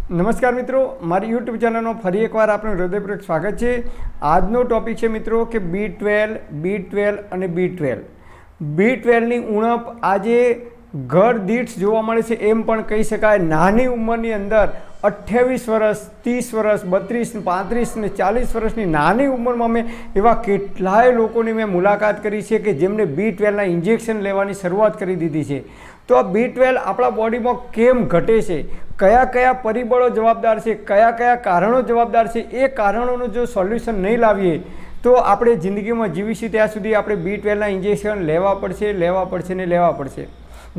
નમસ્કાર મિત્રો, મારી યુટ્યુબ ચેનલનો ફરી એકવાર આપનું હૃદયપૂર્વક સ્વાગત છે। આજનો ટોપિક છે મિત્રો કે B12 અને B12। B12ની ઉણપ આજે ઘર દીઠ જોવા મળે છે એમ પણ કહી શકાય। નાની ઉંમરની અંદર 28 વર્ષ, 30 વર્ષ, 32, 35 ને 40 વર્ષની નાની ઉંમરમાં મેં એવા કેટલાય લોકોની મેં મુલાકાત કરી છે કે જેમને B12ના ઇન્જેક્શન લેવાની શરૂઆત કરી દીધી છે। તો આ B12 આપણા બોડીમાં કેમ ઘટે છે, કયા કયા પરિબળો જવાબદાર છે, કયા કયા કારણો જવાબદાર છે, એ કારણોનું જો સોલ્યુશન નહીં લાવીએ તો આપણે જિંદગીમાં જીવીશું ત્યાં સુધી આપણે B12ના ઇન્જેક્શન લેવા પડશે ને લેવા પડશે।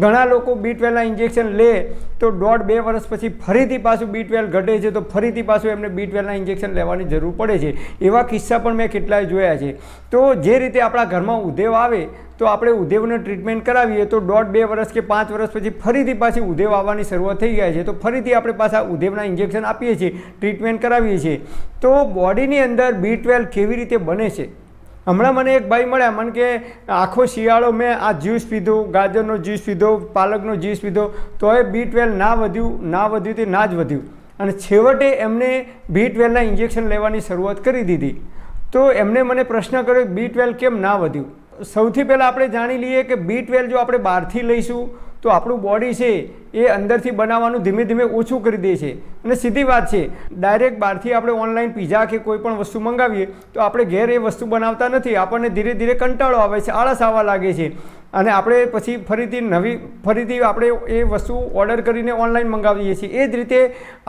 ઘણા લોકો B12ના ઇન્જેક્શન લે તો 1.5-2 વર્ષ પછી ફરીથી પાછું B12 ઘટે છે તો ફરીથી પાછું એમને B12ના ઇન્જેક્શન લેવાની જરૂર પડે છે। એવા કિસ્સા પણ મેં કેટલાય જોયા છે। તો જે રીતે આપણા ઘરમાં ઉધેવ આવે તો આપણે ઉધેવને ટ્રીટમેન્ટ કરાવીએ તો 1.5-2 વર્ષ કે 5 વર્ષ પછી ફરીથી પાછી ઉધેવ આવવાની શરૂઆત થઈ જાય છે તો ફરીથી આપણે પાછા ઉધેવના ઇન્જેક્શન આપીએ છીએ, ટ્રીટમેન્ટ કરાવીએ છીએ। તો બોડીની અંદર B12 કેવી રીતે બને છે? હમણાં મને એક ભાઈ મળ્યા, મને કે આખો શિયાળો મેં આ જ્યુસ પીધો, ગાજરનો જ્યુસ પીધો, પાલકનો જ્યુસ પીધો, તોય B12 ના વધ્યું તે ના જ વધ્યું અને છેવટે એમને B12ના ઇન્જેક્શન લેવાની શરૂઆત કરી દીધી। તો એમને મને પ્રશ્ન કર્યો B12 કેમ ના વધ્યું? સૌથી પહેલાં આપણે જાણી લઈએ કે B12 જો આપણે બહારથી લઈશું તો આપણું બોડી છે એ અંદરથી બનાવવાનું ધીમે ધીમે ઓછું કરી દે છે। અને સીધી વાત છે, ડાયરેક્ટ બહારથી આપણે ઓનલાઈન પીઝા કે કોઈ પણ વસ્તુ મંગાવીએ તો આપણે ઘેર એ વસ્તુ બનાવતા નથી, આપણને ધીરે ધીરે કંટાળો આવે છે, આળસ આવવા લાગે છે અને આપણે પછી ફરીથી આપણે એ વસ્તુ ઓર્ડર કરીને ઓનલાઈન મંગાવીએ છીએ। એ જ રીતે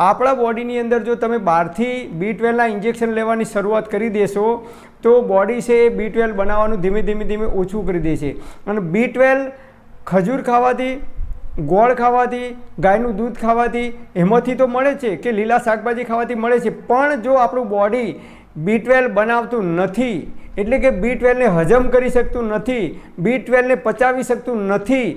આપણા બોડીની અંદર જો તમે બહારથી B12ના ઇન્જેક્શન લેવાની શરૂઆત કરી દેશો તો બોડી છે એ B12 બનાવવાનું ધીમે ઓછું કરી દે છે। અને B12 ખજૂર ખાવાથી, ગોળ ખાવાથી, ગાયનું દૂધ ખાવાથી એમાંથી તો મળે છે કે લીલા શાકભાજી ખાવાથી મળે છે, પણ જો આપણું બોડી B12 બનાવતું નથી એટલે કે B12ને હજમ કરી શકતું નથી, B12ને પચાવી શકતું નથી,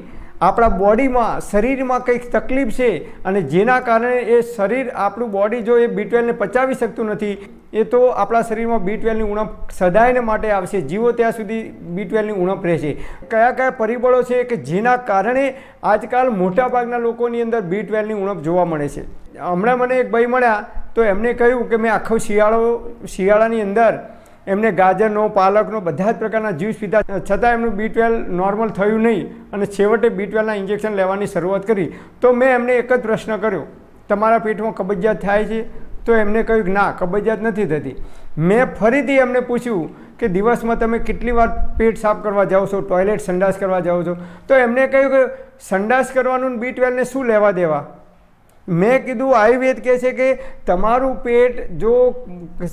આપણા બોડીમાં શરીરમાં કંઈક તકલીફ છે અને જેના કારણે એ શરીર આપણું બોડી જો એ B12ને પચાવી શકતું નથી એ તો આપણા શરીરમાં B12ની ઉણપ સદાયને માટે આવશે, જીવો ત્યાં સુધી B12ની ઉણપ રહેશે। કયા કયા પરિબળો છે કે જેના કારણે આજકાલ મોટાભાગના લોકોની અંદર B12ની ઉણપ જોવા મળે છે? હમણાં મને એક ભાઈ મળ્યા તો એમને કહ્યું કે મેં આખો શિયાળાની અંદર એમને ગાજરનો, પાલકનો બધા જ પ્રકારના જ્યુસ પીધા છતાં એમનું B12 નોર્મલ થયું નહીં અને છેવટે B12ના ઇન્જેક્શન લેવાની શરૂઆત કરી। તો મેં એમને એક જ પ્રશ્ન કર્યો, તમારા પેટમાં કબજિયાત થાય છે? તો એમને કહ્યું કે ના, કબજિયાત નથી થતી। મેં ફરીથી એમને પૂછ્યું કે દિવસમાં તમે કેટલી વાર પેટ સાફ કરવા જાઓ છો, ટોયલેટ સંડાસ કરવા જાઓ છો? તો એમને કહ્યું કે સંડાસ કરવાનું B12ને શું લેવા દેવા? મેં કીધું આયુર્વેદ કહે છે કે તમારું પેટ જો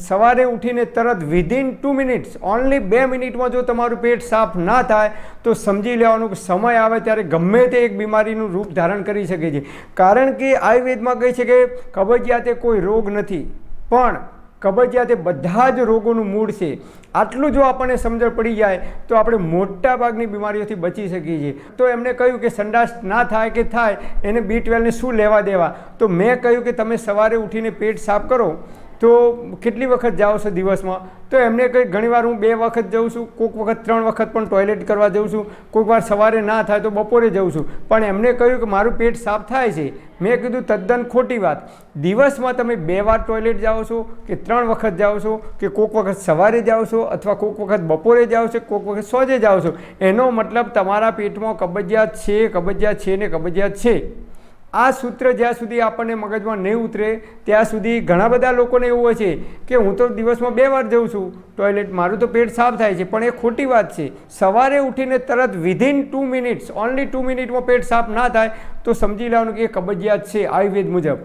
સવારે ઉઠીને તરત વિધિન 2 મિનિટ્સ, ઓનલી 2 મિનિટમાં જો તમારું પેટ સાફ ના થાય તો સમજી લેવાનું કે સમય આવે ત્યારે ગમે તે એક બીમારીનું રૂપ ધારણ કરી શકે છે। કારણ કે આયુર્વેદમાં કહે છે કે કબજિયાત એ કોઈ રોગ નથી, પણ કબજિયાત એ બધા જ રોગોનું મૂળ છે। આટલું જો આપણને સમજણ પડી જાય તો આપણે મોટા ભાગની બીમારીઓથી બચી શકીએ છીએ। તો એમને કહ્યું કે સંડાસ ના થાય કે થાય એને B12ને શું લેવા દેવા? તો મેં કહ્યું કે તમે સવારે ઉઠીને પેટ સાફ કરો તો કેટલી વખત જાઓ છો દિવસમાં? તો એમને કહ્યું ઘણીવાર હું 2 વખત જાઉં છું, કોઈક વખત 3 વખત પણ ટોયલેટ કરવા જાઉં છું, કોઈક વાર સવારે ના થાય તો બપોરે જાઉં છું, પણ એમને કહ્યું કે મારું પેટ સાફ થાય છે। મેં કીધું તદ્દન ખોટી વાત। દિવસમાં તમે 2 વાર ટોયલેટ જાઓ છો કે 3 વખત જાઓ છો કે કોઈક વખત સવારે જાઓ છો અથવા કોઈક વખત બપોરે જાઓ છો, કોઈક વખત સોજે જાઓ છો, એનો મતલબ તમારા પેટમાં કબજિયાત છે ને કબજિયાત છે। આ સૂત્ર જ્યાં સુધી આપણને મગજમાં નહીં ઉતરે ત્યાં સુધી ઘણા બધા લોકોને એવું હોય છે કે હું તો દિવસમાં 2 વાર જાઉં છું ટોયલેટ, મારું તો પેટ સાફ થાય છે, પણ એ ખોટી વાત છે। સવારે ઉઠીને તરત વિધિન 2 મિનિટ્સ, ઓનલી 2 મિનિટમાં પેટ સાફ ના થાય તો સમજી લેવાનું કે એ કબજિયાત છે આયુર્વેદ મુજબ।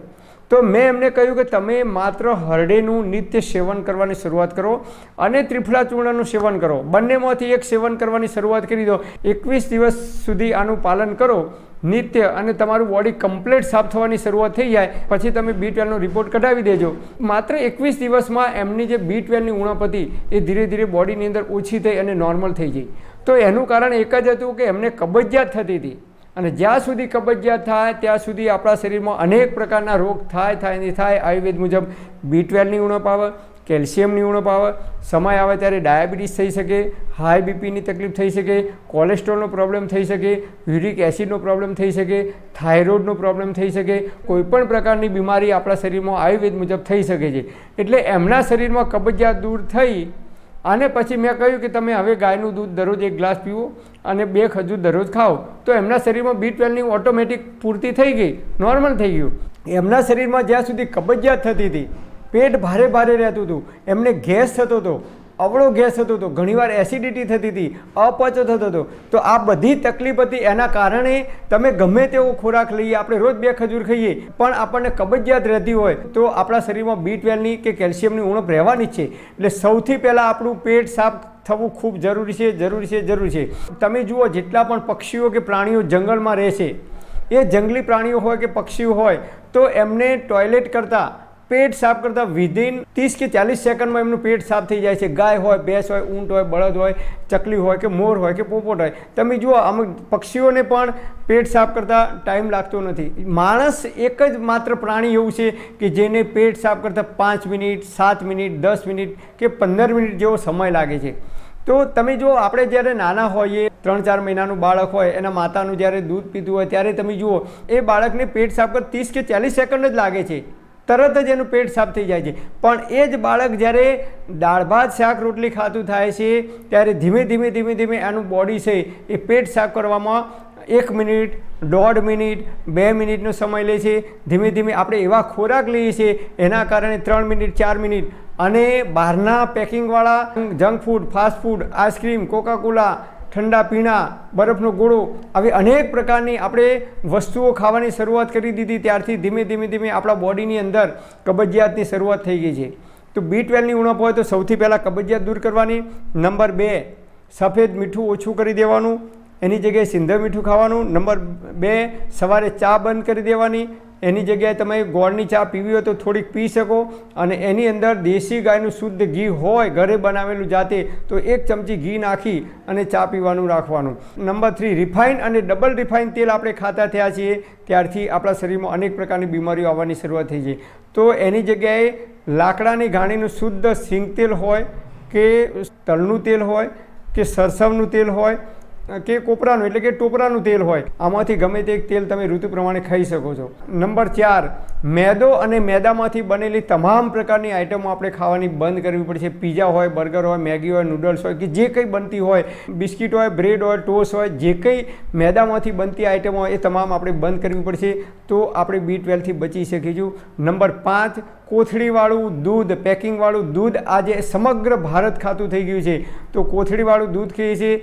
તો મેં એમને કહ્યું કે તમે માત્ર હરડેનું નિત્ય સેવન કરવાની શરૂઆત કરો અને ત્રિફળા ચૂર્ણનું સેવન કરો, બંનેમાંથી એક સેવન કરવાની શરૂઆત કરી દો। 21 દિવસ સુધી આનું પાલન કરો નિત્ય અને તમારું બોડી કમ્પ્લીટ સાફ થવાની શરૂઆત થઈ જાય પછી તમે B12નો રિપોર્ટ કઢાવી દેજો। માત્ર 21 દિવસમાં એમની જે B12ની ઉણપ હતી એ ધીરે ધીરે બોડીની અંદર ઓછી થઈ અને નોર્મલ થઈ ગઈ। તો એનું કારણ એક જ હતું કે એમને કબજિયાત થતી હતી અને જ્યાં સુધી કબજિયાત થાય ત્યાં સુધી આપણા શરીરમાં અનેક પ્રકારના રોગ થાય। આયુર્વેદ મુજબ B12ની ઉણપ આવે, કેલ્શિયમની ઉણપ આવે, સમય આવે ત્યારે ડાયાબિટીસ થઈ શકે, હાઈ બીપીની તકલીફ થઈ શકે, કોલેસ્ટ્રોલનો પ્રોબ્લેમ થઈ શકે, યુરિક એસિડનો પ્રોબ્લેમ થઈ શકે, થાઇરોઇડનો પ્રોબ્લેમ થઈ શકે, કોઈપણ પ્રકારની બીમારી આપણા શરીરમાં આયુર્વેદ મુજબ થઈ શકે છે. એટલે એમના શરીરમાં કબજિયાત દૂર થઈ અને પછી મેં કહ્યું કે તમે હવે ગાયનું દૂધ દરરોજ 1 ગ્લાસ પીવો અને 2 ખજૂર દરરોજ ખાઓ, તો એમના શરીરમાં B12ની ઓટોમેટિક પૂર્તિ થઈ ગઈ, નોર્મલ થઈ ગયું. એમના શરીરમાં જ્યાં સુધી કબજિયાત થતી હતી, પેટ ભારે ભારે રહેતું હતું, એમને ગેસ થતો હતો, અવળો ગેસ થતો હતો, ઘણીવાર એસિડિટી થતી હતી, અપચો થતો હતો, તો આ બધી તકલીફ હતી. એના કારણે તમે ગમે તેવો ખોરાક લઈએ, આપણે રોજ 2 ખજૂર ખાઈએ પણ આપણને કબજિયાત રહેતી હોય તો આપણા શરીરમાં B12ની કે કેલ્શિયમની ઉણપ રહેવાની જ છે. એટલે સૌથી પહેલાં આપણું પેટ સાફ થવું ખૂબ જરૂરી છે, જરૂરી છે, જરૂરી છે. તમે જુઓ, જેટલા પણ પક્ષીઓ કે પ્રાણીઓ જંગલમાં રહે છે, એ જંગલી પ્રાણીઓ હોય કે પક્ષીઓ હોય તો એમને ટોયલેટ કરતાં, પેટ સાફ કરતાં વિધિન 30 કે 40 સેકન્ડમાં એમનું પેટ સાફ થઈ જાય છે. ગાય હોય, ભેંસ હોય, ઊંટ હોય, બળદ હોય, ચકલી હોય કે મોર હોય કે પોપટ હોય, તમે જુઓ અમુક પક્ષીઓને પણ પેટ સાફ કરતાં ટાઈમ લાગતો નથી. માણસ એક જ માત્ર પ્રાણી એવું છે કે જેને પેટ સાફ કરતાં 5 મિનિટ, 7 મિનિટ, 10 મિનિટ કે 15 મિનિટ જેવો સમય લાગે છે. તો તમે જુઓ, આપણે જ્યારે નાના હોઈએ, 3-4 મહિનાનું બાળક હોય, એના માતાનું જ્યારે દૂધ પીતું હોય ત્યારે તમે જુઓ એ બાળકને પેટ સાફ કરતાં 30 કે 40 સેકન્ડ જ લાગે છે, તરત જ એનું પેટ સાફ થઈ જાય છે. પણ એ જ બાળક જ્યારે દાળ ભાત શાક રોટલી ખાતું થાય છે ત્યારે ધીમે ધીમે ધીમે ધીમે એનું બોડી છે એ પેટ સાફ કરવામાં 1 મિનિટ, 1.5 મિનિટ, 2 મિનિટનો સમય લે છે. ધીમે ધીમે આપણે એવા ખોરાક લઈએ છીએ એના કારણે 3 મિનિટ, 4 મિનિટ. અને બહારના પેકિંગવાળા junk food, fast food, ice cream, Coca Cola, ઠંડા પીણા, બરફનો ગોળો, આવી અનેક પ્રકારની આપણે વસ્તુઓ ખાવાની શરૂઆત કરી દીધી ત્યારથી ધીમે ધીમે ધીમે આપણા બોડીની અંદર કબજિયાતની શરૂઆત થઈ ગઈ છે. તો B12ની ઉણપ હોય તો સૌથી પહેલાં કબજિયાત દૂર કરવાની. નંબર 2, સફેદ મીઠું ઓછું કરી દેવાનું, એની જગ્યાએ સિંધવ મીઠું ખાવાનું. નંબર 2, સવારે ચા બંધ કરી દેવાની, એની જગ્યાએ તમે ગોળની ચા પીવી હોય તો થોડીક પી શકો. અને એની અંદર દેશી ગાયનું શુદ્ધ ઘી હોય, ઘરે બનાવેલું જાતે, તો 1 ચમચી ઘી નાખી અને ચા પીવાનું રાખવાનું. નંબર 3, રિફાઇન અને ડબલ રિફાઇન તેલ આપણે ખાતા થયા છીએ ત્યારથી આપણા શરીરમાં અનેક પ્રકારની બીમારીઓ આવવાની શરૂઆત થઈ છે. તો એની જગ્યાએ લાકડાની ઘાણીનું શુદ્ધ સિંગ તેલ હોય કે તલનું તેલ હોય કે સરસવનું તેલ હોય કે કોપરાનું એટલે કે ટોપરાનું તેલ હોય, આમાંથી ગમે તે એક તેલ તમે ઋતુ પ્રમાણે ખાઈ શકો છો. નંબર 4, મેદો અને મેદામાંથી બનેલી તમામ પ્રકારની આઇટમો આપણે ખાવાની બંધ કરવી પડશે. પીઝા હોય, બર્ગર હોય, મેગી હોય, નૂડલ્સ હોય કે જે કંઈ બનતી હોય, બિસ્કિટ હોય, બ્રેડ હોય, ટોસ્ટ હોય, જે કંઈ મેદામાંથી બનતી આઇટમો હોય એ તમામ આપણે બંધ કરવી પડશે. તો આપણે B12થી બચી શકીશું. નંબર 5, કોથળીવાળું દૂધ, પેકિંગવાળું દૂધ આજે સમગ્ર ભારત ખાતું થઈ ગયું છે. તો કોથળીવાળું દૂધ કહીએ છીએ,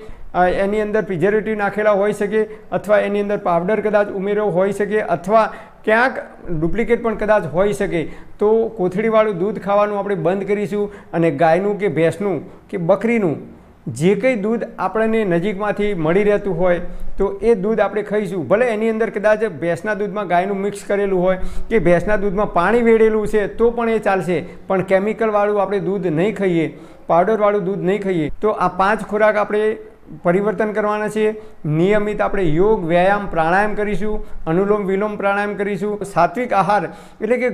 એની અંદર પ્રિઝર્વેટિવ નાખેલા હોઈ શકે અથવા એની અંદર પાવડર કદાચ ઉમેર્યો હોઈ શકે અથવા ક્યાંક ડુપ્લિકેટ પણ કદાચ હોઈ શકે. તો કોથળીવાળું દૂધ ખાવાનું આપણે બંધ કરીશું. અને ગાયનું કે ભેંસનું કે બકરીનું જે કંઈ દૂધ આપણને નજીકમાંથી મળી રહેતું હોય તો એ દૂધ આપણે ખાઈશું. ભલે એની અંદર કદાચ ભેંસના દૂધમાં ગાયનું મિક્સ કરેલું હોય કે ભેંસના દૂધમાં પાણી વેડેલું છે તો પણ એ ચાલશે, પણ કેમિકલવાળું આપણે દૂધ નહીં ખાઈએ, પાવડરવાળું દૂધ નહીં ખાઈએ. તો આ 5 ખોરાક આપણે પરિવર્તન કરવાના છે. નિયમિત આપણે યોગ, વ્યાયામ, પ્રાણાયામ કરીશું, અનુલોમ વિલોમ પ્રાણાયામ કરીશું. સાત્વિક આહાર એટલે કે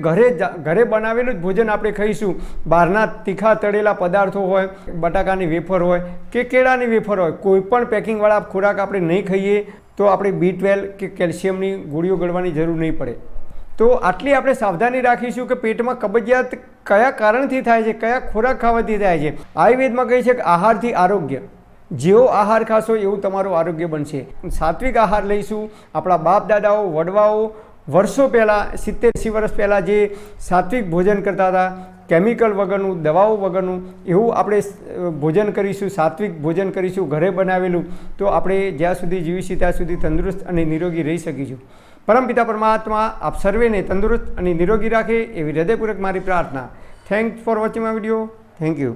ઘરે બનાવેલું જ ભોજન આપણે ખાઈશું. બહારના તીખા તળેલા પદાર્થો હોય, બટાકાની વેફર હોય કે કેળાની વેફર હોય, કોઈ પણ પેકિંગવાળા ખોરાક આપણે નહીં ખાઈએ તો આપણે B12 કે કેલ્શિયમની ગોળીઓ ગળવાની જરૂર નહીં પડે. તો આટલી આપણે સાવધાની રાખીશું કે પેટમાં કબજિયાત કયા કારણથી થાય છે, કયા ખોરાક ખાવાથી થાય છે. આયુર્વેદમાં કહે છે કે આહારથી આરોગ્ય. જેવો આહાર ખાશો એવું તમારું આરોગ્ય બનશે. સાત્વિક આહાર લઈશું. આપણા બાપ દાદાઓ, વડવાઓ વર્ષો પહેલાં, 70-80 વર્ષ પહેલાં જે સાત્વિક ભોજન કરતા હતા, કેમિકલ વગરનું, દવાઓ વગરનું, એવું આપણે ભોજન કરીશું, સાત્વિક ભોજન કરીશું, ઘરે બનાવેલું, તો આપણે જ્યાં સુધી જીવીશું ત્યાં સુધી તંદુરસ્ત અને નિરોગી રહી શકીશું. પરમપિતા પરમાત્મા આપ સર્વેને તંદુરસ્ત અને નિરોગી રાખે એવી હૃદયપૂર્વક મારી પ્રાર્થના. Thanks for watching my video. Thank you.